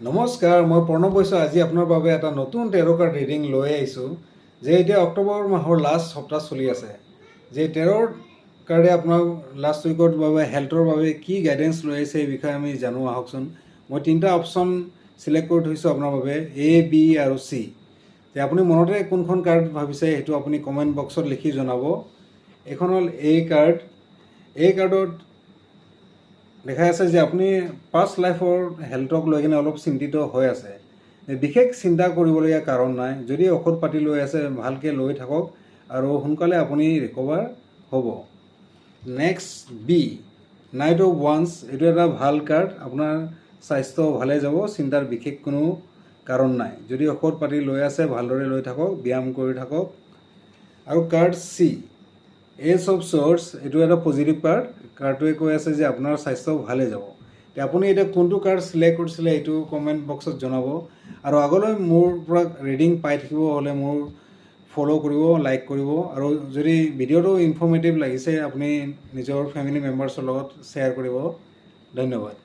নমস্কাৰ, মই প্ৰণৱ বৈশ্য। আজি আপোনাৰ বাবে এটা নতুন টেৰ' কাৰ্ড ৰিডিং লৈ আহিছোঁ, যে এতিয়া অক্টোবৰ মাহৰ লাষ্ট সপ্তাহ চলি আছে। যে টেৰ' কাৰ্ডে আপোনাক লাষ্ট উইকৰ বাবে হেল্থৰ বাবে কি গাইডেঞ্চ লৈ আহিছে এই বিষয়ে আমি জানো আহকচোন। মই 3টা অপশ্যন চিলেক্ট কৰি থৈছোঁ আপোনাৰ বাবে, A, B আৰু C। যে আপুনি মনতে কোনখন কাৰ্ড ভাবিছে সেইটো আপুনি কমেণ্ট বক্সত লিখি জনাব। এইখন হ'ল A কাৰ্ড। এই কাৰ্ডত দেখাই আছে যে আপুনি পাষ্ট লাইফৰ হেল্থক লৈ কিনে অলপ চিন্তিত হৈ আছে। বিশেষ চিন্তা কৰিবলগীয়া কাৰণ নাই। যদি ঔষধ পাতি লৈ আছে ভালকৈ লৈ থাকক আৰু সোনকালে আপুনি ৰিকভাৰ হ'ব। নেক্সট বি, নাইট অফ ওৱান্স। এইটো এটা ভাল কাৰ্ড। আপোনাৰ স্বাস্থ্য ভালে যাব, চিন্তাৰ বিশেষ কোনো কাৰণ নাই। যদি ঔষধ পাতি লৈ আছে ভালদৰে লৈ থাকক, ব্যায়াম কৰি থাকক। আৰু card C, ace of swords. এইটো এটা পজিটিভ কাৰ্ড। কাৰ্ডটোৱে কৈ আছে যে আপোনাৰ স্বাস্থ্য ভালে যাব। আপুনি এতিয়া কোনটো কাৰ্ড চিলেক্ট কৰিছিলে এইটো কমেণ্ট বক্সত জনাব। আৰু আগলৈ মোৰ পৰা ৰিডিং পাই থাকিব হ'লে মোৰ ফ'ল' কৰিব, লাইক কৰিব। আৰু যদি ভিডিঅ'টো ইনফৰ্মেটিভ লাগিছে আপুনি নিজৰ ফেমিলি মেম্বাৰ্ছৰ লগত শ্বেয়াৰ কৰিব। ধন্যবাদ।